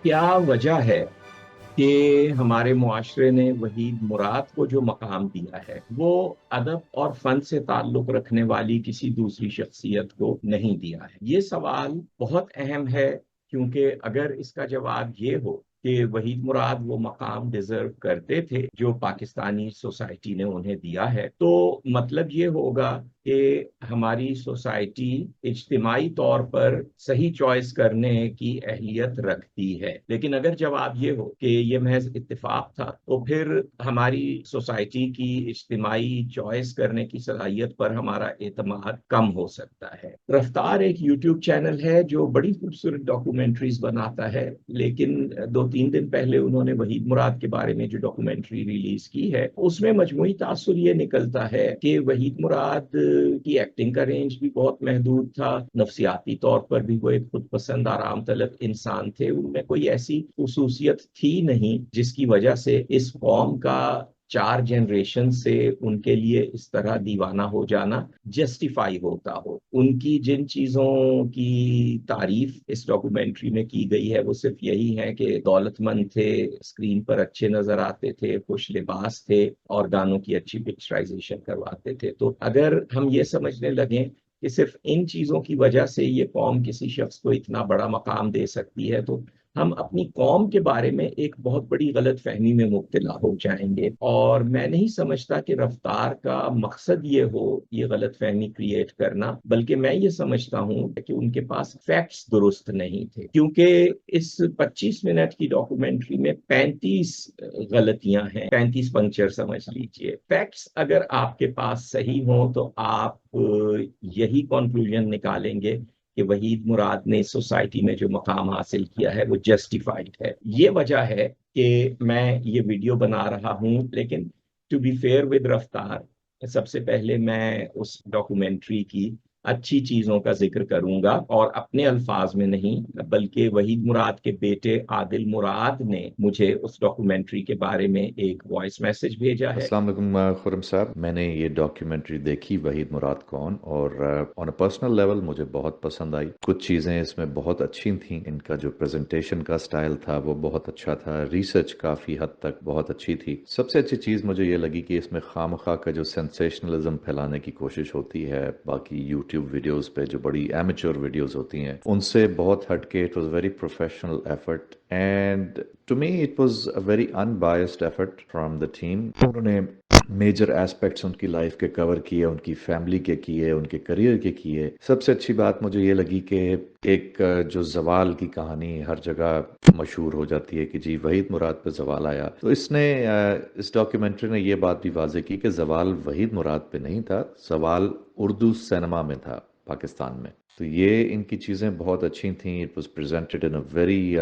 क्या वजह है कि हमारे मुआशरे ने वहीद मुराद को जो मकाम दिया है वो अदब और फन से ताल्लुक रखने वाली किसी दूसरी शख्सियत को नहीं दिया है? ये सवाल बहुत अहम है, क्योंकि अगर इसका जवाब ये हो कि वहीद मुराद वो मकाम डिजर्व करते थे जो पाकिस्तानी सोसाइटी ने उन्हें दिया है, तो मतलब ये होगा कि हमारी सोसाइटी इज्तिमाई तौर पर सही चॉइस करने की अहलियत रखती है। लेकिन अगर जवाब ये हो कि ये महज इत्तेफाक था, तो फिर हमारी सोसाइटी की इज्तिमाई चॉइस करने की सलाहियत पर हमारा एतमाद कम हो सकता है। रफ्तार एक यूट्यूब चैनल है जो बड़ी खूबसूरत डॉक्यूमेंट्रीज बनाता है, लेकिन 2-3 दिन पहले उन्होंने वहीद मुराद के बारे में जो डॉक्यूमेंट्री रिलीज की है उसमें मजमूई तासुर ये निकलता है कि वहीद मुराद की एक्टिंग का रेंज भी बहुत महदूद था। नफसियाती तौर पर भी वो एक खुद पसंद आराम तलब इंसान थे। उनमें कोई ऐसी खसूसियत थी नहीं जिसकी वजह से इस कौम का 4 जनरेशन से उनके लिए इस तरह दीवाना हो जाना जस्टिफाई होता हो। उनकी जिन चीजों की तारीफ इस डॉक्यूमेंट्री में की गई है वो सिर्फ यही है कि दौलतमंद थे, स्क्रीन पर अच्छे नजर आते थे, खुश लिबास थे और गानों की अच्छी पिक्चराइजेशन करवाते थे। तो अगर हम ये समझने लगे कि सिर्फ इन चीजों की वजह से ये कौम किसी शख्स को इतना बड़ा मकाम दे सकती है, तो हम अपनी कौम के बारे में एक बहुत बड़ी गलत फहमी में मुब्तला हो जाएंगे। और मैं नहीं समझता कि रफ्तार का मकसद ये हो ये गलत फहमी क्रिएट करना, बल्कि मैं ये समझता हूँ कि उनके पास फैक्ट्स दुरुस्त नहीं थे। क्योंकि इस 25 मिनट की डॉक्यूमेंट्री में 35 गलतियां हैं, 35 पंक्चर समझ लीजिए। फैक्ट्स अगर आपके पास सही हो तो आप यही कंक्लूजन निकालेंगे कि वहीद मुराद ने सोसाइटी में जो मकाम हासिल किया है वो जस्टिफाइड है। ये वजह है कि मैं ये वीडियो बना रहा हूँ। लेकिन टू बी फेयर विद रफ्तार, सबसे पहले मैं उस डॉक्यूमेंट्री की अच्छी चीजों का जिक्र करूंगा, और अपने अल्फाज में नहीं बल्कि वहीद मुराद के बेटे आदिल मुराद ने मुझे उस डॉक्यूमेंट्री के बारे में एक वॉइस मैसेज भेजा है। अस्सलाम वालेकुम खुरम साहब, मैंने ये डॉक्यूमेंट्री देखी वहीद मुराद कौन, और ऑन अ पर्सनल लेवल मुझे बहुत पसंद आई। कुछ चीज़ें इसमें बहुत अच्छी थी। इनका जो प्रेजेंटेशन का स्टाइल था वो बहुत अच्छा था। रिसर्च काफ़ी हद तक बहुत अच्छी थी। सबसे अच्छी चीज़ मुझे ये लगी कि इसमें खामखा का जो सेंसेशनलिज्म फैलाने की कोशिश होती है बाकी यूट्यूब वीडियोज़ पे, जो बड़ी एमेच्योर वीडियोज़ होती हैं, उनसे बहुत हटके it was very professional effort, and to me it was a very unbiased effort from the team. उन्होंने मेजर एस्पेक्ट्स उनकी लाइफ के कवर किए, उनकी फैमिली के किए, उनके करियर के किए। सबसे अच्छी बात मुझे ये लगी कि एक जो जवाल की कहानी हर जगह मशहूर हो जाती है कि जी वहीद मुराद पे जवाल आया, तो इसने इस डॉक्यूमेंट्री ने ये बात भी वाजे की कि जवाल वहीद मुराद पे नहीं था, सवाल उर्दू सिनेमा में था पाकिस्तान में। तो ये इनकी चीज़ें बहुत अच्छी थी। It was presented in a very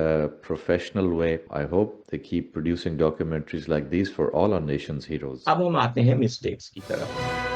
professional way. I hope they keep producing documentaries like this for all our nations heroes. अब हम आते हैं मिस्टेक्स की तरफ।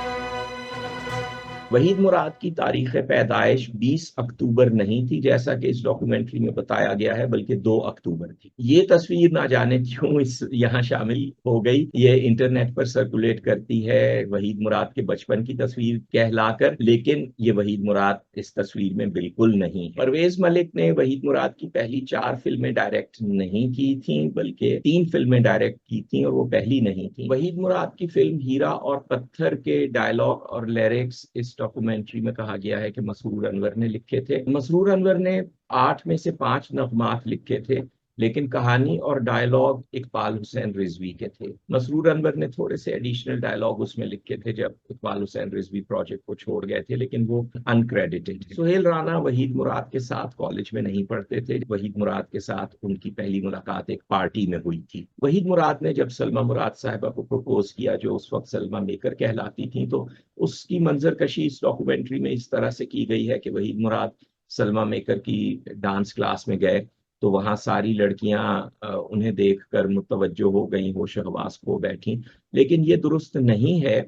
वहीद मुराद की तारीख पैदाइश 20 अक्टूबर नहीं थी जैसा कि इस डॉक्यूमेंट्री में बताया गया है, बल्कि 2 अक्टूबर थी। ये तस्वीर ना जाने क्यों इस यहाँ शामिल हो गई, ये इंटरनेट पर सर्कुलेट करती है वहीद मुराद के बचपन की तस्वीर कहलाकर, लेकिन ये वहीद मुराद इस तस्वीर में बिल्कुल नहीं है। परवेज मलिक ने वहीद मुराद की पहली 4 फिल्में डायरेक्ट नहीं की थी, बल्कि 3 फिल्में डायरेक्ट की थी और वो पहली नहीं थी। वहीद मुराद की फिल्म हीरा और पत्थर के डायलॉग और लिरिक्स इस डॉक्यूमेंट्री में कहा गया है कि मसरूर अनवर ने लिखे थे। मसरूर अनवर ने 8 में से 5 नगमात लिखे थे, लेकिन कहानी और डायलॉग इकबाल हुसैन रिजवी के थे। मसरूर अनवर ने थोड़े से एडिशनल डायलॉग उसमें लिखे थे जब इकबाल हुसैन रिजवी प्रोजेक्ट को छोड़ गए थे, लेकिन वो अनक्रेडिटेड है। सुहेल राना वहीद मुराद के साथ कॉलेज में नहीं पढ़ते थे। वहीद मुराद के साथ उनकी पहली मुलाकात एक पार्टी में हुई थी। वहीद मुराद ने जब सलमा मुराद साहिबा को प्रपोज किया, जो उस वक्त सलमा मेकर कहलाती थी, तो उसकी मंजरकशी इस डॉक्यूमेंट्री में इस तरह से की गई है कि वहीद मुराद सलमा मेकर की डांस क्लास में गए, तो वहां सारी लड़कियां उन्हें देखकर मुतवज्जो हो गई, होश हवास खो बैठी। लेकिन ये दुरुस्त नहीं है।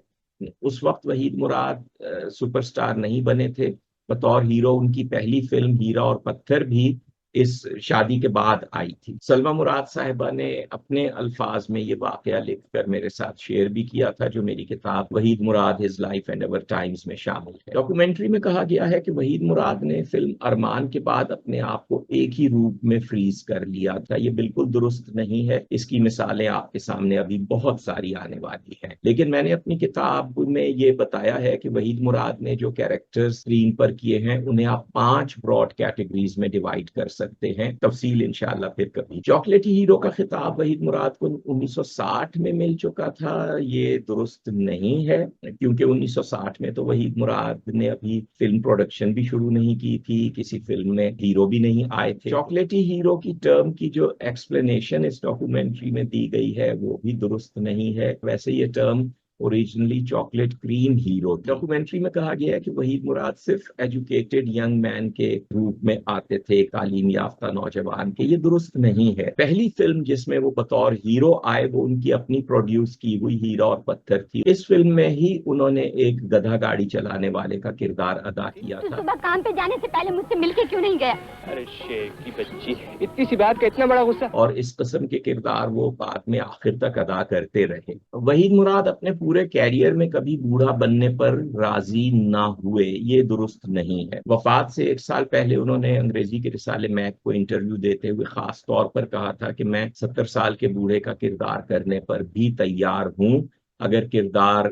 उस वक्त वहीद मुराद सुपरस्टार नहीं बने थे। बतौर हीरो उनकी पहली फिल्म हीरा और पत्थर भी इस शादी के बाद आई थी। सलमा मुराद साहिबा ने अपने अल्फाज में ये वाकया लिखकर मेरे साथ शेयर भी किया था, जो मेरी किताब Waheed Murad his life and our times में शामिल है। डॉक्यूमेंट्री में कहा गया है कि वहीद मुराद ने फिल्म अरमान के बाद अपने आप को एक ही रूप में फ्रीज कर लिया था। ये बिल्कुल दुरुस्त नहीं है। इसकी मिसालें आपके सामने अभी बहुत सारी आने वाली हैं, लेकिन मैंने अपनी किताब में ये बताया है कि वहीद मुराद ने जो कैरेक्टर स्क्रीन पर किए हैं उन्हें आप 5 ब्रॉड कैटेगरीज में डिवाइड कर सकते हैं। तफसील इंशाल्लाह फिर कभी। चॉकलेटी हीरो का खिताब वहीद मुराद को 1960 में मिल चुका था, ये दुरुस्त नहीं है, क्योंकि 1960 में तो वहीद मुराद ने अभी फिल्म प्रोडक्शन भी शुरू नहीं की थी, किसी फिल्म में हीरो भी नहीं आए थे। चॉकलेटी हीरो की टर्म की जो एक्सप्लेनेशन इस डॉक्यूमेंट्री में दी गई है वो भी दुरुस्त नहीं है। वैसे ये term originally chocolate cream hero. Documentary में कहा गया है कि वहीद मुराद सिर्फ एजुकेटेड यंग मैन के रूप में आते थे, तालीम याफ्ता नौजवान के। ये दुरुस्त नहीं है। पहली फिल्म जिसमें वो बतौर हीरो आए वो उनकी अपनी प्रोड्यूस की हुई हीरा और पत्थर थी। इस फिल्म में ही उन्होंने एक गधा गाड़ी चलाने वाले का किरदार अदा किया था। सुबह काम पे जाने से पहले मुझसे मिलके क्यों नहीं गया? अरे शेख की बच्ची, इतनी सी बात का इतना बड़ा गुस्सा। और इस किस्म के किरदार वो बाद में आखिर तक अदा करते रहे। वहीद मुराद अपने पूरे कैरियर में कभी बूढ़ा बनने पर राजी ना हुए, ये दुरुस्त नहीं है। वफात से 1 साल पहले उन्होंने अंग्रेजी के रिसाले मैक को इंटरव्यू देते हुए खास तौर पर कहा था कि मैं 70 साल के बूढ़े का किरदार करने पर भी तैयार हूँ, अगर किरदार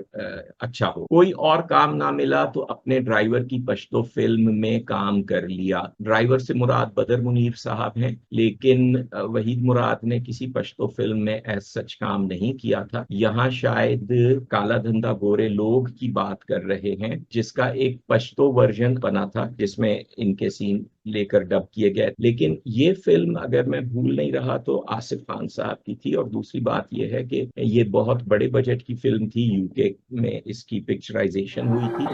अच्छा हो। कोई और काम ना मिला तो अपने ड्राइवर की पश्तो फिल्म में काम कर लिया। ड्राइवर से मुराद बदर मुनीर साहब हैं, लेकिन वहीद मुराद ने किसी पश्तो फिल्म में ऐसा सच काम नहीं किया था। यहाँ शायद काला धंधा गोरे लोग की बात कर रहे हैं, जिसका एक पश्तो वर्जन बना था जिसमें इनके सीन लेकर डब किए गए। लेकिन ये फिल्म अगर मैं भूल नहीं रहा तो आसिफ खान साहब की थी। और दूसरी बात यह है कि ये बहुत बड़े बजट की फिल्म थी, यूके में इसकी पिक्चराइजेशन हुई थी।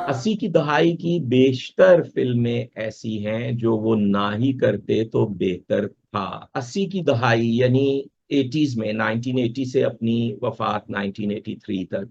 80 की दहाई की बेशतर फिल्में ऐसी हैं जो वो ना ही करते तो बेहतर था। 80 की दहाई यानी 80s में, 1980 से अपनी वफात 1983 तक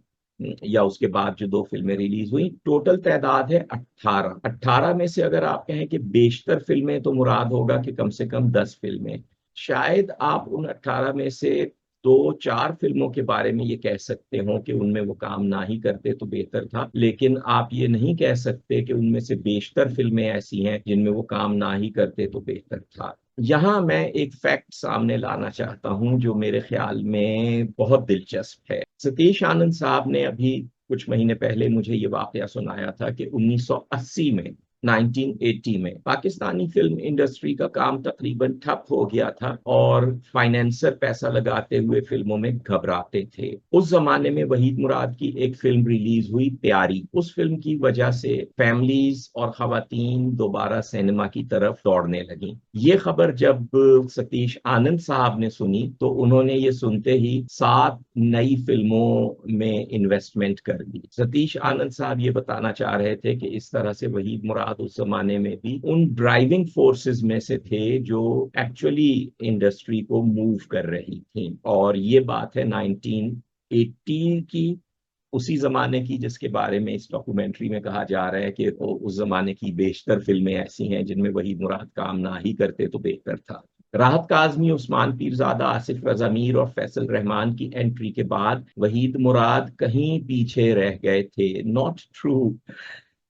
या उसके बाद जो 2 फिल्में रिलीज हुई, टोटल तादाद है 18। 18 में से अगर आप कहें कि बेशतर फिल्में, तो मुराद होगा कि कम से कम 10 फिल्में। शायद आप उन 18 में से 2-4 फिल्मों के बारे में ये कह सकते हो कि उनमें वो काम ना ही करते तो बेहतर था, लेकिन आप ये नहीं कह सकते कि उनमें से बेशतर फिल्में ऐसी हैं जिनमें वो काम ना ही करते तो बेहतर था। यहाँ मैं एक फैक्ट सामने लाना चाहता हूँ जो मेरे ख्याल में बहुत दिलचस्प है। सतीश आनंद साहब ने अभी कुछ महीने पहले मुझे ये वाकया सुनाया था कि 1980 में, 1980 में पाकिस्तानी फिल्म इंडस्ट्री का काम तकरीबन ठप हो गया था और फाइनेंसर पैसा लगाते हुए फिल्मों में घबराते थे। उस जमाने में वहीद मुराद की एक फिल्म रिलीज हुई, प्यारी। उस फिल्म की वजह से फैमिलीज और खवातीन दोबारा सिनेमा की तरफ दौड़ने लगी। ये खबर जब सतीश आनंद साहब ने सुनी तो उन्होंने ये सुनते ही 7 नई फिल्मों में इन्वेस्टमेंट कर दी। सतीश आनंद साहब ये बताना चाह रहे थे कि इस तरह से वहीद मुराद उस जमाने में भी उन ड्राइविंग फोर्सेस में से थे जो एक्चुअली इंडस्ट्री को मूव कर रही थी। और ये बात है 1980 की, उसी जमाने की जिसके बारे में इस डॉक्यूमेंट्री में कहा जा रहा है कि उस जमाने की बेशतर फिल्में ऐसी हैं जिनमें वहीद मुराद काम ना ही करते तो बेहतर था। राहत काज़मी, उस्मान पीरजादा, आसिफ रज़ा मीर और फैसल रहमान की एंट्री के बाद वहीद मुराद कहीं पीछे रह गए थे। Not true.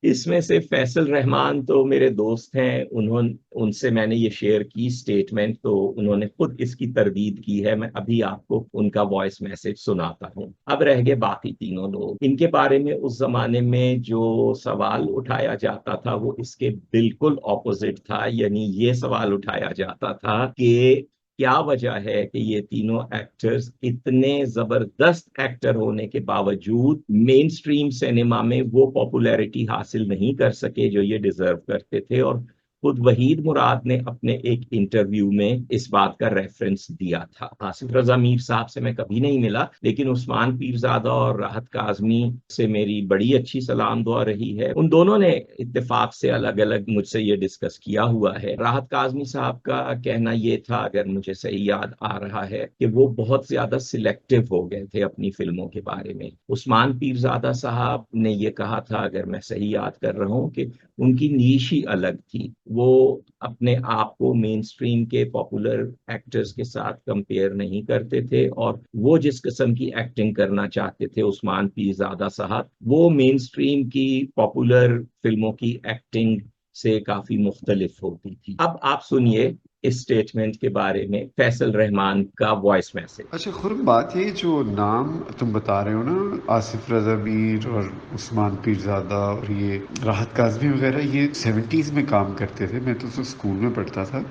इसमें से फैसल रहमान तो मेरे दोस्त हैं, उनसे मैंने ये शेयर की स्टेटमेंट, तो उन्होंने खुद इसकी तरदीद की है। मैं अभी आपको उनका वॉइस मैसेज सुनाता हूँ। अब रह गए बाकी तीनों लोग। इनके बारे में उस जमाने में जो सवाल उठाया जाता था वो इसके बिल्कुल ऑपोजिट था। यानी ये सवाल उठाया जाता था कि क्या वजह है कि ये तीनों एक्टर्स इतने जबरदस्त एक्टर होने के बावजूद मेन स्ट्रीम सिनेमा में वो पॉपुलैरिटी हासिल नहीं कर सके जो ये डिजर्व करते थे। और खुद वहीद मुराद ने अपने एक इंटरव्यू में इस बात का रेफरेंस दिया था। आसिफ रजा मीर साहब से मैं कभी नहीं मिला, लेकिन उस्मान पीरजादा और राहत काज़मी से मेरी बड़ी अच्छी सलाम दुआ रही है। उन दोनों ने इत्तेफाक से अलग अलग मुझसे ये डिस्कस किया हुआ है। राहत काज़मी साहब का कहना ये था, अगर मुझे सही याद आ रहा है, कि वो बहुत ज्यादा सिलेक्टिव हो गए थे अपनी फिल्मों के बारे में। उस्मान पीरजादा साहब ने ये कहा था, अगर मैं सही याद कर रहा हूँ, कि उनकी नीश ही अलग थी। वो अपने आप को मेन स्ट्रीम के पॉपुलर एक्टर्स के साथ कंपेयर नहीं करते थे, और वो जिस किस्म की एक्टिंग करना चाहते थे उस्मान पीरजादा साहब, वो मेन स्ट्रीम की पॉपुलर फिल्मों की एक्टिंग से काफी मुख्तलिफ होती थी। अब आप सुनिए इस स्टेटमेंट के बारे में फैसल रहमान का वॉइस मैसेज। अच्छा खुर्म, बात ये जो नाम तुम बता रहे हो ना, आसिफ रजा मीर और उस्मान पीरजादा और ये राहत काज़मी वगैरह, ये 70s में काम करते थे। मैं तो स्कूल में पढ़ता था।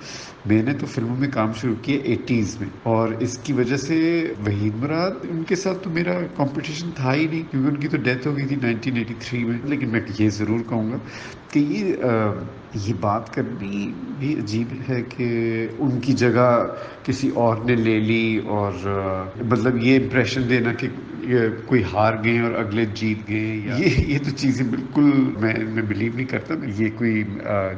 मैंने तो फिल्मों में काम शुरू किया 80s में, और इसकी वजह से वहीद मुराद, उनके साथ तो मेरा कंपटीशन था ही नहीं, क्योंकि उनकी तो डेथ हो गई थी 1983 में। लेकिन मैं ये ज़रूर कहूँगा कि ये बात करनी भी अजीब है कि उनकी जगह किसी और ने ले ली, और मतलब ये इम्प्रेशन देना कि ये कोई हार गए और अगले जीत गए, ये तो चीज़ें बिल्कुल मैं बिलीव नहीं करता। ये कोई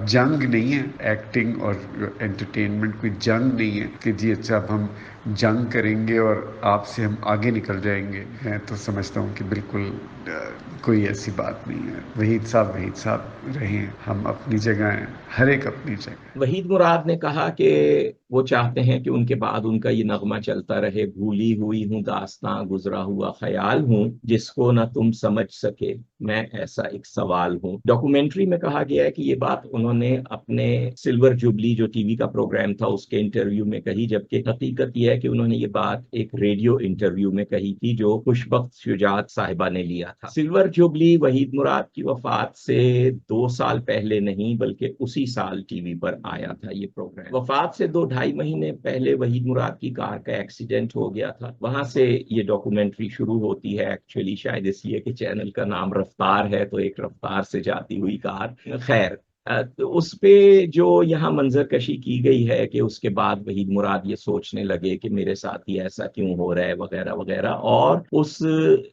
जंग नहीं है, एक्टिंग और एंटरटेनमेंट कोई जंग नहीं है कि जी अच्छा अब हम जंग करेंगे और आपसे हम आगे निकल जाएंगे। मैं तो समझता हूँ कि बिल्कुल कोई ऐसी बात नहीं है। वहीद साहब रहे, हम अपनी जगह हैं, हर एक अपनी जगह। वहीद मुराद ने कहा कि वो चाहते हैं कि उनके बाद उनका ये नगमा चलता रहे, भूली हुई हूँ दास्तां, गुजरा हुआ ख्याल हूँ, जिसको ना तुम समझ सके मैं ऐसा एक सवाल हूँ। डॉक्यूमेंट्री में कहा गया है कि ये बात उन्होंने अपने सिल्वर जुबली जो टीवी का प्रोग्राम था उसके इंटरव्यू में कही, जबकि हकीकत यह है कि उन्होंने ये बात एक रेडियो इंटरव्यू में कही थी जो खुशबख्त शुजात साहिबा ने लिया था। सिल्वर जुबली वहीद मुराद की वफात से 2 साल पहले नहीं, बल्कि उसी साल टीवी पर आया था ये प्रोग्राम। वफात से 2-2.5 महीने पहले वहीद मुराद की कार का एक्सीडेंट हो गया था। वहां से ये डॉक्यूमेंट्री शुरू होती है। एक्चुअली शायद इसलिए कि चैनल का नाम रफ्तार है, तो एक रफ्तार से जाती हुई कार। खैर, तो उस पे जो यहाँ मंजरकशी की गई है कि उसके बाद वहीद मुराद ये सोचने लगे कि मेरे साथ ही ऐसा क्यों हो रहा है वगैरह वगैरह, और उस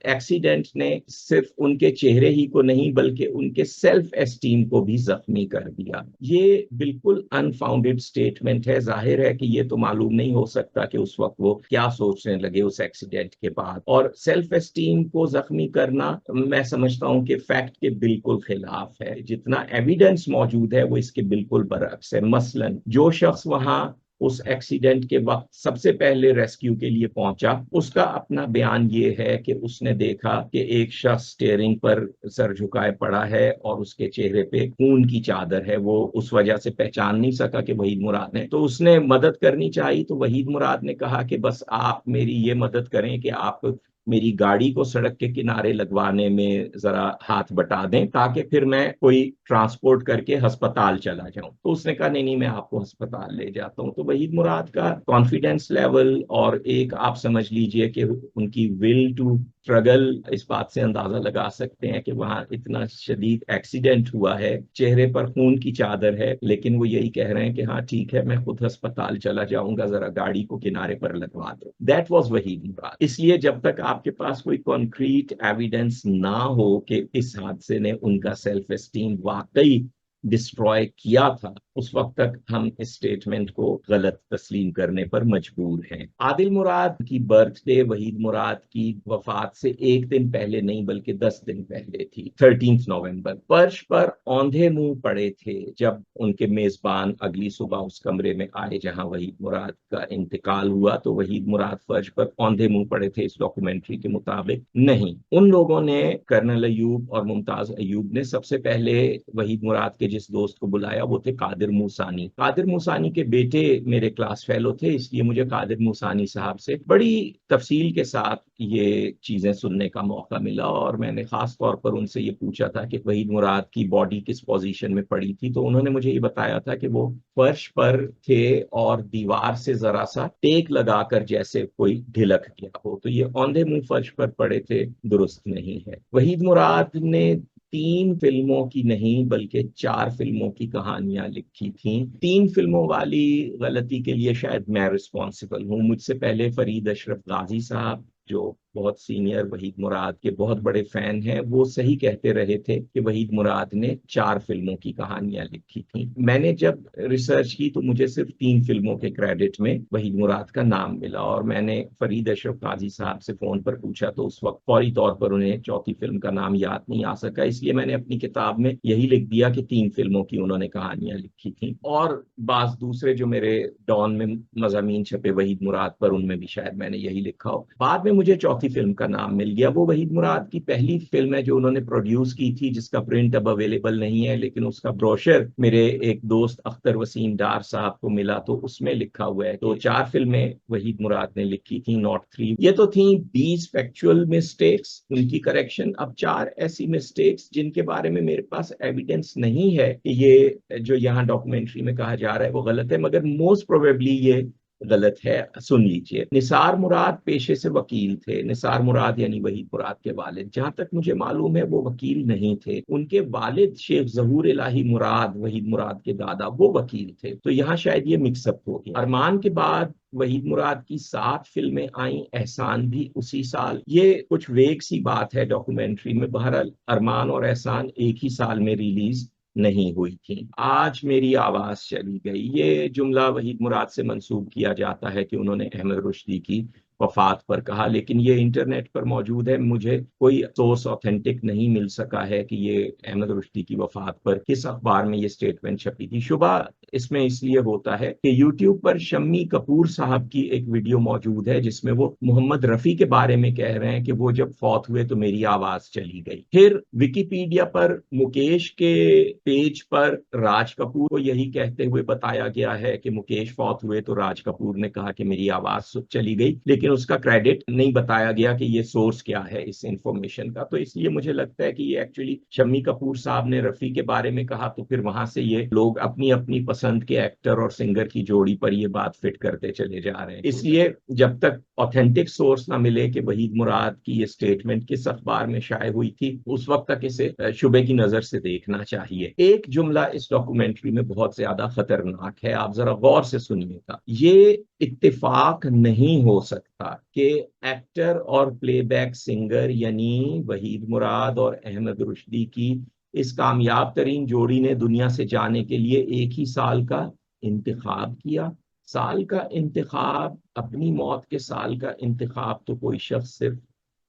एक्सीडेंट ने सिर्फ उनके चेहरे ही को नहीं बल्कि उनके सेल्फ एस्टीम को भी जख्मी कर दिया। ये बिल्कुल अनफाउंडेड स्टेटमेंट है। जाहिर है कि ये तो मालूम नहीं हो सकता कि उस वक्त वो क्या सोचने लगे उस एक्सीडेंट के बाद। और सेल्फ एस्टीम को जख्मी करना मैं समझता हूँ कि फैक्ट के बिल्कुल खिलाफ है। जितना एविडेंस मौजूद है वो इसके बिल्कुल बरअक्स है। मसलन जो शख्स वहां उस एक्सीडेंट के वक्त सबसे पहले रेस्क्यू के लिए पहुंचा, उसका अपना बयान ये है कि उसने देखा कि एक शख्स स्टीयरिंग पर सर झुकाए पड़ा है और उसके चेहरे पे खून की चादर है। वो उस वजह से पहचान नहीं सका कि वहीद मुराद है, तो उसने मदद करनी चाहिए। तो वहीद मुराद ने कहा कि बस आप मेरी ये मदद करें कि आप मेरी गाड़ी को सड़क के किनारे लगवाने में जरा हाथ बटा दें, ताकि फिर मैं कोई ट्रांसपोर्ट करके अस्पताल चला जाऊं। तो उसने कहा नहीं नहीं, मैं आपको अस्पताल ले जाता हूं। तो वहीद मुराद का कॉन्फिडेंस लेवल और एक आप समझ लीजिए कि उनकी विल टू स्ट्रगल, इस बात से अंदाजा लगा सकते हैं कि वहां इतना शदीद एक्सीडेंट हुआ है, चेहरे पर खून की चादर है, लेकिन वो यही कह रहे हैं कि हाँ ठीक है, मैं खुद अस्पताल चला जाऊंगा, जरा गाड़ी को किनारे पर लगवा दो। दैट वाज वहीद मुराद। इसलिए जब तक आपके पास कोई कॉन्क्रीट एविडेंस ना हो कि इस हादसे ने उनका सेल्फ एस्टीम वाकई डिस्ट्रॉय किया था, उस वक्त तक हम इस स्टेटमेंट को गलत तस्लीम करने पर मजबूर हैं। आदिल मुराद की बर्थडे वहीद मुराद की वफात से 1 दिन पहले नहीं बल्कि 10 दिन पहले थी, 13 नवंबर। फर्श पर औंधे मुंह पड़े थे जब उनके मेजबान अगली सुबह उस कमरे में आए जहां वहीद मुराद का इंतकाल हुआ। तो वहीद मुराद फर्श पर औंधे मुंह पड़े थे इस डॉक्यूमेंट्री के मुताबिक नहीं। उन लोगों ने, कर्नल अयूब और मुमताज अयूब ने, सबसे पहले वहीद मुराद के जिस दोस्त को बुलाया वो थे कादिर मूसानी। कादिर मूसानी के बेटे मेरे क्लास फेलो थे, इसलिए मुझे कादिर मूसानी साहब से बड़ी तफसील के साथ ये चीजें सुनने का मौका मिला, और मैंने खास तौर पर उनसे ये पूछा था कि वहीद मुराद की बॉडी किस पोजीशन में पड़ी थी। तो उन्होंने मुझे ये बताया था कि वो फर्श पर थे और दीवार से जरा सा टेक लगाकर जैसे कोई ढिलक गया हो। तो ये औंधे मुंह फर्श पर पड़े थे दुरुस्त नहीं है। वहीद मुराद ने 3 फिल्मों की नहीं बल्कि 4 फिल्मों की कहानियां लिखी थी। 3 फिल्मों वाली गलती के लिए शायद मैं रिस्पॉन्सिबल हूँ। मुझसे पहले फरीद अशरफ गाजी साहब, जो बहुत सीनियर वहीद मुराद के बहुत बड़े फैन हैं, वो सही कहते रहे थे कि वहीद मुराद ने 4 फिल्मों की कहानियां लिखी थी। मैंने जब रिसर्च की तो मुझे सिर्फ 3 फिल्मों के क्रेडिट में वहीद मुराद का नाम मिला, और मैंने फरीद अशरफ गाजी साहब से फोन पर पूछा तो उस वक्त फौरी तौर पर उन्हें चौथी फिल्म का नाम याद नहीं आ सका, इसलिए मैंने अपनी किताब में यही लिख दिया कि 3 फिल्मों की उन्होंने कहानियां लिखी थी। और बास दूसरे जो मेरे डॉन में मज़ामीन छपे वहीद मुराद पर, उनमें भी शायद मैंने यही लिखा हो। बाद में मुझे चौथी फिल्म का नाम मिल गया। वो वहीद मुराद की पहली फिल्म है जो उन्होंने प्रोड्यूस की थी, जिसका प्रिंट अब अवेलेबल नहीं है, लेकिन उसका ब्रोशर मेरे एक दोस्त अख्तर वसीम डार साहब को मिला तो उसमें लिखा हुआ है। तो 4 फिल्में वहीद मुराद ने लिखी थी, नॉट 3। ये तो थी 20 फैक्चुअल मिस्टेक्स, उनकी करेक्शन। अब 4 ऐसी मिस्टेक्स जिनके बारे में मेरे पास एविडेंस नहीं है कि ये जो यहाँ डॉक्यूमेंट्री में कहा जा रहा है वो गलत है, मगर मोस्ट प्रोबेबली ये गलत है। सुन लीजिए, निसार मुराद पेशे से वकील थे। निसार मुराद यानी वहीद मुराद के वालिद, जहां तक मुझे मालूम है वो वकील नहीं थे। उनके वालिद शेख जहूर इलाही मुराद, वहीद मुराद के दादा, वो वकील थे। तो यहाँ शायद ये मिक्सअप हो गया। अरमान के बाद वहीद मुराद की 7 फिल्में आई, एहसान भी उसी साल। ये कुछ वेग सी बात है डॉक्यूमेंट्री में। बहरहाल अरमान और एहसान एक ही साल में रिलीज नहीं हुई थी। आज मेरी आवाज चली गई, ये जुमला वहीद मुराद से मंसूब किया जाता है कि उन्होंने अहमद रुश्दी की वफात पर कहा, लेकिन ये इंटरनेट पर मौजूद है। मुझे कोई सोर्स ऑथेंटिक नहीं मिल सका है कि ये अहमद रुश्दी की वफात पर किस अखबार में ये स्टेटमेंट छपी थी। शुबा इसमें इसलिए होता है कि यूट्यूब पर शम्मी कपूर साहब की एक वीडियो मौजूद है जिसमें वो मोहम्मद रफी के बारे में कह रहे हैं कि वो जब फौत हुए तो मेरी आवाज चली गई। फिर विकिपीडिया पर मुकेश के पेज पर राज कपूर को यही कहते हुए बताया गया है कि मुकेश फौत हुए तो राज कपूर ने कहा कि मेरी आवाज चली गई, लेकिन उसका क्रेडिट नहीं बताया गया कि ये सोर्स क्या है इस इंफॉर्मेशन का। तो इसलिए मुझे लगता है कि ये एक्चुअली शम्मी कपूर साहब ने रफी के बारे में कहा, तो फिर वहां से ये लोग अपनी अपनी पसंद के एक्टर और सिंगर की जोड़ी पर ये बात फिट करते चले जा रहे हैं। इसलिए जब तक ऑथेंटिक सोर्स ना मिले कि वहीद मुराद की ये स्टेटमेंट किस अखबार में शाये हुई थी, उस वक्त तक इसे शुबे की नजर से देखना चाहिए। एक जुमला इस डॉक्यूमेंट्री में बहुत ज्यादा खतरनाक है, आप जरा गौर से सुनिएगा। ये इत्तेफाक नहीं हो सकता कि एक्टर और प्लेबैक सिंगर यानी वहीद मुराद और अहमद रुश्दी की इस कामयाब तरीन जोड़ी ने दुनिया से जाने के लिए एक ही साल का इंतखाब किया। साल का इंतखाब, अपनी मौत के साल का इंतखाब तो कोई शख्स सिर्फ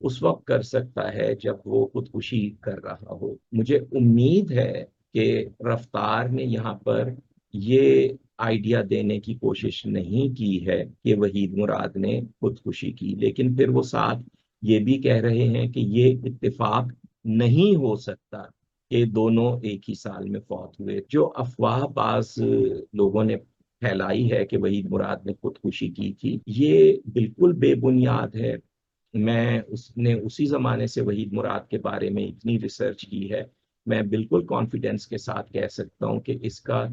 उस वक्त कर सकता है जब वो खुदकुशी कर रहा हो। मुझे उम्मीद है कि रफ्तार ने यहाँ पर ये आइडिया देने की कोशिश नहीं की है कि वहीद मुराद ने खुदकुशी की, लेकिन फिर वो साथ ये भी कह रहे हैं कि ये इत्तेफाक नहीं हो सकता कि दोनों एक ही साल में फौत हुए। जो अफवाह बाज लोगों ने फैलाई है कि वहीद मुराद ने खुदकुशी की थी, ये बिल्कुल बेबुनियाद है। मैं उसने उसी जमाने से वहीद मुराद के बारे में इतनी रिसर्च की है, मैं बिल्कुल कॉन्फिडेंस के साथ कह सकता हूँ कि इसका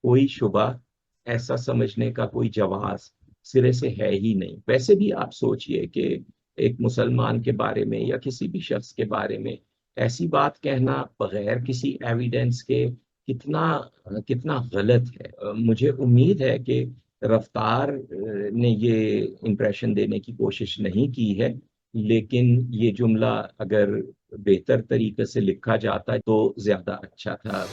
कोई शुबा, ऐसा समझने का कोई जवाज सिरे से है ही नहीं। वैसे भी आप सोचिए कि एक मुसलमान के बारे में या किसी भी शख्स के बारे में ऐसी बात कहना बगैर किसी एविडेंस के कितना कितना गलत है। मुझे उम्मीद है कि रफ्तार ने ये इंप्रेशन देने की कोशिश नहीं की है, लेकिन ये जुमला अगर बेहतर तरीके से लिखा जाता तो ज्यादा अच्छा था।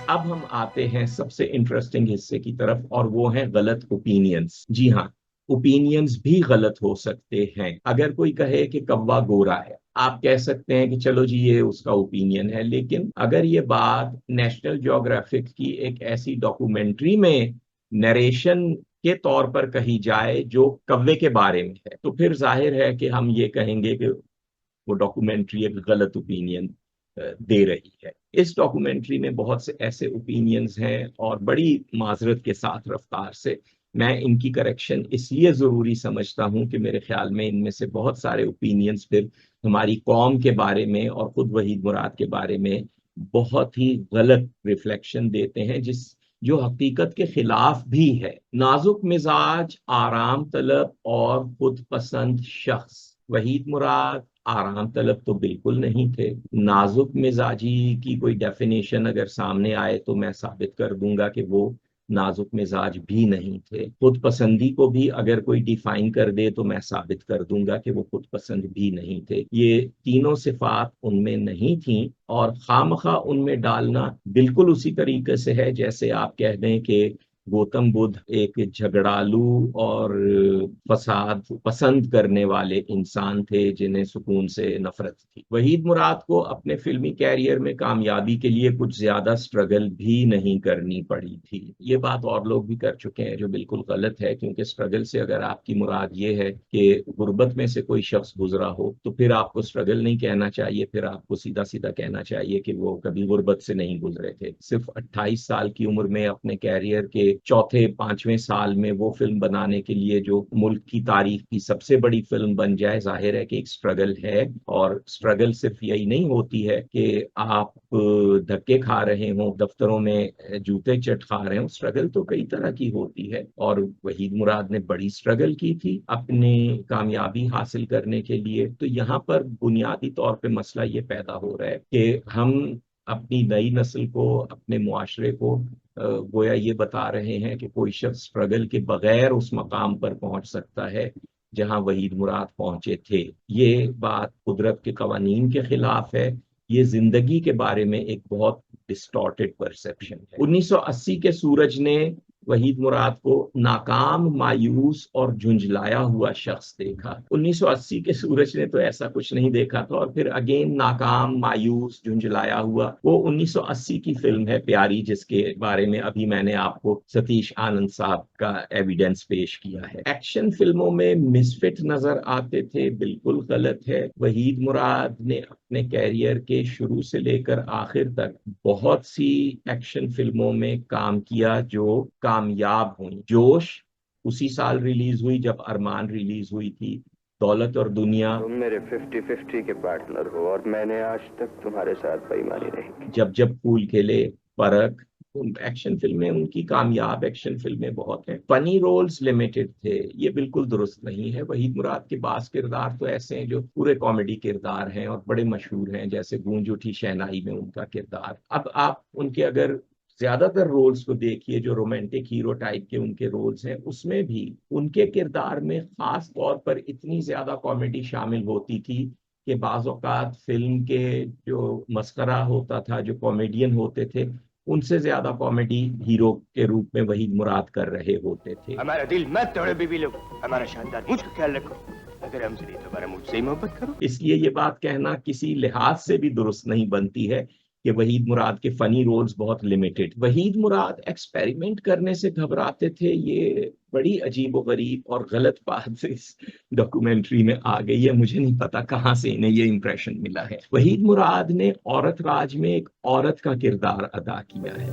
अब हम आते हैं सबसे इंटरेस्टिंग हिस्से की तरफ, और वो है गलत ओपिनियंस। जी हाँ, ओपिनियंस भी गलत हो सकते हैं। अगर कोई कहे कि कौवा गोरा है, आप कह सकते हैं कि चलो जी ये उसका ओपिनियन है, लेकिन अगर ये बात नेशनल ज्योग्राफिक की एक ऐसी डॉक्यूमेंट्री में नरेशन के तौर पर कही जाए जो कौवे के बारे में है, तो फिर जाहिर है कि हम ये कहेंगे कि वो डॉक्यूमेंट्री एक गलत ओपिनियन दे रही है। इस डॉक्यूमेंट्री में बहुत से ऐसे ओपिनियंस हैं, और बड़ी माजरत के साथ रफ्तार से मैं इनकी करेक्शन इसलिए ज़रूरी समझता हूँ कि मेरे ख्याल में इनमें से बहुत सारे ओपिनियंस फिर हमारी कौम के बारे में और ख़ुद वहीद मुराद के बारे में बहुत ही गलत रिफ्लेक्शन देते हैं, जो हकीकत के खिलाफ भी है। नाजुक मिजाज, आराम तलब और खुद पसंद शख्स वहीद मुराद आराम तलब तो बिल्कुल नहीं थे। नाजुक मिजाजी की कोई डेफिनेशन अगर सामने आए तो मैं साबित कर दूंगा कि वो नाजुक मिजाज भी नहीं थे। खुद पसंदी को भी अगर कोई डिफाइन कर दे तो मैं साबित कर दूंगा कि वो खुद पसंद भी नहीं थे। ये तीनों सिफात उनमें नहीं थी और खामखा उनमें डालना बिल्कुल उसी तरीके से है जैसे आप कह दें कि गौतम बुद्ध एक झगड़ालू और फसाद पसंद करने वाले इंसान थे जिन्हें सुकून से नफरत थी। वहीद मुराद को अपने फिल्मी कैरियर में कामयाबी के लिए कुछ ज्यादा स्ट्रगल भी नहीं करनी पड़ी थी। ये बात और लोग भी कर चुके हैं जो बिल्कुल गलत है, क्योंकि स्ट्रगल से अगर आपकी मुराद ये है कि गुर्बत में से कोई शख्स गुजरा हो तो फिर आपको स्ट्रगल नहीं कहना चाहिए, फिर आपको सीधा सीधा कहना चाहिए कि वो कभी गुर्बत से नहीं गुजरे थे। सिर्फ 28 साल की उम्र में अपने कैरियर के चौथे पांचवें साल में वो फिल्म बनाने के लिए जो मुल्क की तारीख की सबसे बड़ी फिल्म बन जाए, जाहिर है कि एक स्ट्रगल है। और स्ट्रगल सिर्फ यही नहीं होती है कि आप धक्के खा रहे हो, दफ्तरों में जूते चट खा रहे हो। स्ट्रगल तो कई तरह की होती है और वहीद मुराद ने बड़ी स्ट्रगल की थी अपने कामयाबी हासिल करने के लिए। तो यहाँ पर बुनियादी तौर पे मसला ये पैदा हो रहा है कि हम अपनी नई नस्ल को, अपने मुआशरे को गोया ये बता रहे हैं कि कोई शख्स स्ट्रगल के बगैर उस मकाम पर पहुंच सकता है जहां वहीद मुराद पहुंचे थे। ये बात कुदरत के कवानीन के खिलाफ है। ये जिंदगी के बारे में एक बहुत डिस्टॉर्टेड परसेप्शन है। 1980 के सूरज ने वहीद मुराद को नाकाम, मायूस और झुंझलाया हुआ शख्स देखा। 1980 के सूरज ने तो ऐसा कुछ नहीं देखा था और फिर अगेन नाकाम, मायूस, झुंझलाया हुआ। वो 1980 की फिल्म है प्यारी, जिसके बारे में अभी मैंने आपको सतीश आनंद साहब का एविडेंस पेश किया है। एक्शन फिल्मों में मिसफिट नजर आते थे, बिल्कुल गलत है। वहीद मुराद ने अपने कैरियर के शुरू से लेकर आखिर तक बहुत सी एक्शन फिल्मों में काम किया जो कामयाब हुई। जोश उसी साल रिलीज हुई जब अरमान रिलीज हुई थी। दौलत और दुनिया, तुम मेरे 50-50 के पार्टनर हो और मैंने आज तक तुम्हारे साथ बेईमानी नहीं की। जब जब फूल खिले, परख, एक्शन फिल्में, उनकी कामयाब एक्शन फिल्में बहुत हैं। फनी रोल्स लिमिटेड थे, ये बिल्कुल दुरुस्त नहीं है। वहीद मुराद के बास किरदार तो ऐसे हैं जो पूरे कॉमेडी किरदार हैं और बड़े मशहूर हैं, जैसे गूंज उठी शहनाई में उनका किरदार। अब आप उनके अगर ज्यादातर रोल्स को देखिए, जो रोमांटिक हीरो टाइप के उनके रोल्स हैं, उसमें भी उनके किरदार में खास तौर पर इतनी ज्यादा कॉमेडी शामिल होती थी कि बाज़ औक़ात फिल्म के जो मस्खरा होता था, जो कॉमेडियन होते थे, उनसे ज्यादा कॉमेडी हीरो के रूप में वहीद मुराद कर रहे होते थे। हमारा दिल मत तोड़ो बीबी लोग, हमारा शानदार मुझ का ख्याल रखो। अगर हमसे नहीं दोबारा मुझसे ही मोहब्बत करो। इसलिए ये बात कहना किसी लिहाज से भी दुरुस्त नहीं बनती है कि वहीद मुराद के फनी रोल्स बहुत लिमिटेड। वहीद मुराद एक्सपेरिमेंट करने से घबराते थे, ये बड़ी अजीब और गरीब और गलत बात इस डॉक्यूमेंट्री में आ गई है। मुझे नहीं पता कहाँ से इन्हें ये इंप्रेशन मिला है। वहीद मुराद ने औरत राज में एक औरत का किरदार अदा किया है,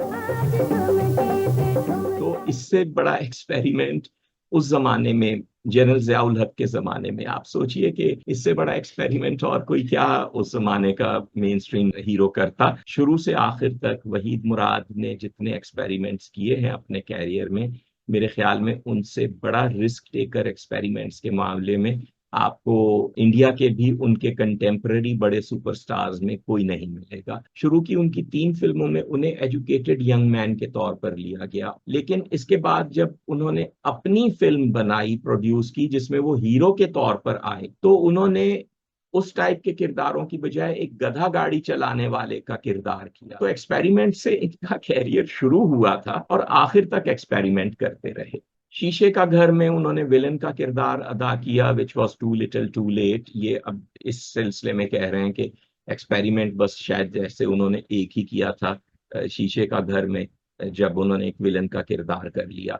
तो इससे बड़ा एक्सपेरिमेंट उस जमाने में, जनरल ज़ियाउल हक के जमाने में, आप सोचिए कि इससे बड़ा एक्सपेरिमेंट और कोई क्या उस जमाने का मेन स्ट्रीम हीरो करता। शुरू से आखिर तक वहीद मुराद ने जितने एक्सपेरिमेंट्स किए हैं अपने कैरियर में, मेरे ख्याल में उनसे बड़ा रिस्क टेकर एक्सपेरिमेंट्स के मामले में आपको इंडिया के भी उनके कंटेम्पररी बड़े सुपरस्टार्स में कोई नहीं मिलेगा। शुरू की उनकी 3 फिल्मों में उन्हें एजुकेटेड यंग मैन के तौर पर लिया गया, लेकिन इसके बाद जब उन्होंने अपनी फिल्म बनाई, प्रोड्यूस की, जिसमें वो हीरो के तौर पर आए, तो उन्होंने उस टाइप के किरदारों की बजाय एक गधा गाड़ी चलाने वाले का किरदार किया। तो एक्सपेरिमेंट से इनका कैरियर शुरू हुआ था और आखिर तक एक्सपेरिमेंट करते रहे। शीशे का घर में उन्होंने विलन का किरदार अदा किया, which was too little too late. ये अब इस सिलसिले में कह रहे हैं कि एक्सपेरिमेंट बस शायद जैसे उन्होंने एक ही किया था शीशे का घर में, जब उन्होंने एक विलन का किरदार कर लिया,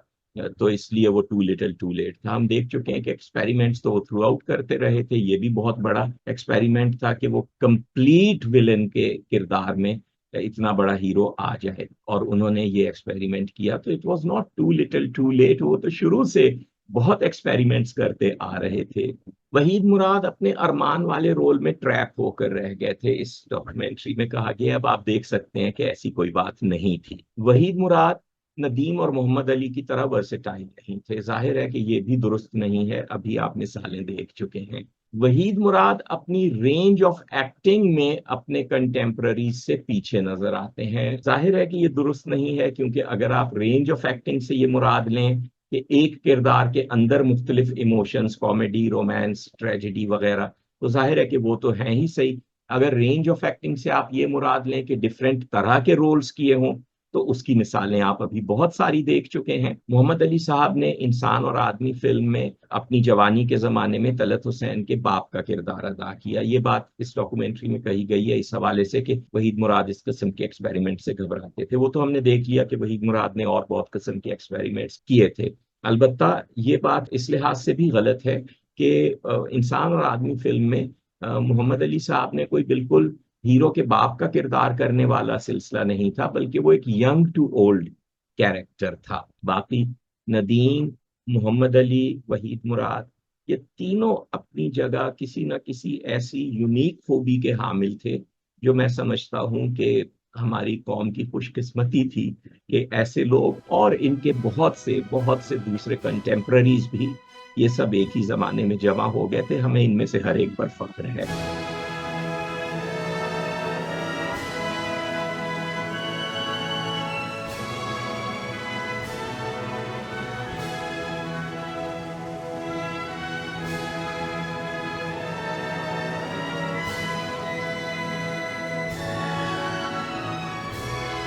तो इसलिए वो टू लिटिल टू लेट था। हम देख चुके हैं कि एक्सपेरिमेंट्स तो वो थ्रू आउट करते रहे थे। ये भी बहुत बड़ा एक्सपेरिमेंट था कि वो कंप्लीट विलन के किरदार में इतना बड़ा हीरो आ जाए, और उन्होंने ये एक्सपेरिमेंट किया। तो it was not too little too late, वो तो शुरू से बहुत एक्सपेरिमेंट्स करते आ रहे थे। वहीद मुराद अपने अरमान वाले रोल में ट्रैप होकर रह गए थे, इस डॉक्यूमेंट्री में कहा गया। अब आप देख सकते हैं कि ऐसी कोई बात नहीं थी। वहीद मुराद नदीम और मोहम्मद अली की तरह वर्सेटाइल नहीं थे। जाहिर है कि ये भी दुरुस्त नहीं है, अभी आप मिसालें देख चुके हैं। वहीद मुराद अपनी रेंज ऑफ एक्टिंग में अपने कंटेम्पररीज से पीछे नजर आते हैं। जाहिर है कि ये दुरुस्त नहीं है, क्योंकि अगर आप रेंज ऑफ एक्टिंग से ये मुराद लें कि एक किरदार के अंदर मुख्तलिफ इमोशंस, कॉमेडी, रोमांस, ट्रेजेडी वगैरह, तो जाहिर है कि वो तो हैं ही सही। अगर रेंज ऑफ एक्टिंग से आप ये मुराद लें कि डिफरेंट तरह के रोल्स किए हों, तो उसकी मिसालें आप अभी बहुत सारी देख चुके हैं। मोहम्मद अली साहब ने इंसान और आदमी फिल्म में अपनी जवानी के ज़माने में तलत हुसैन के बाप का किरदार अदा किया। ये बात इस डॉक्यूमेंट्री में कही गई है इस हवाले से कि वहीद मुराद इस किस्म के एक्सपेरिमेंट से घबराते थे। वो तो हमने देख लिया कि वहीद मुराद ने और बहुत किस्म के एक्सपेरिमेंट्स किए थे। अलबत्ता ये बात इस लिहाज से भी गलत है कि इंसान और आदमी फिल्म में मोहम्मद अली साहब ने कोई बिल्कुल हीरो के बाप का किरदार करने वाला सिलसिला नहीं था, बल्कि वो एक यंग टू ओल्ड कैरेक्टर था। बाकी नदीम, मोहम्मद अली, वहीद मुराद, ये तीनों अपनी जगह किसी न किसी ऐसी यूनिक खूबी के हामिल थे जो मैं समझता हूं कि हमारी कौम की खुशकिस्मती थी कि ऐसे लोग और इनके बहुत से दूसरे कंटेम्पररीज भी, ये सब एक ही जमाने में जमा हो गए थे। हमें इनमें से हर एक पर फख्र है।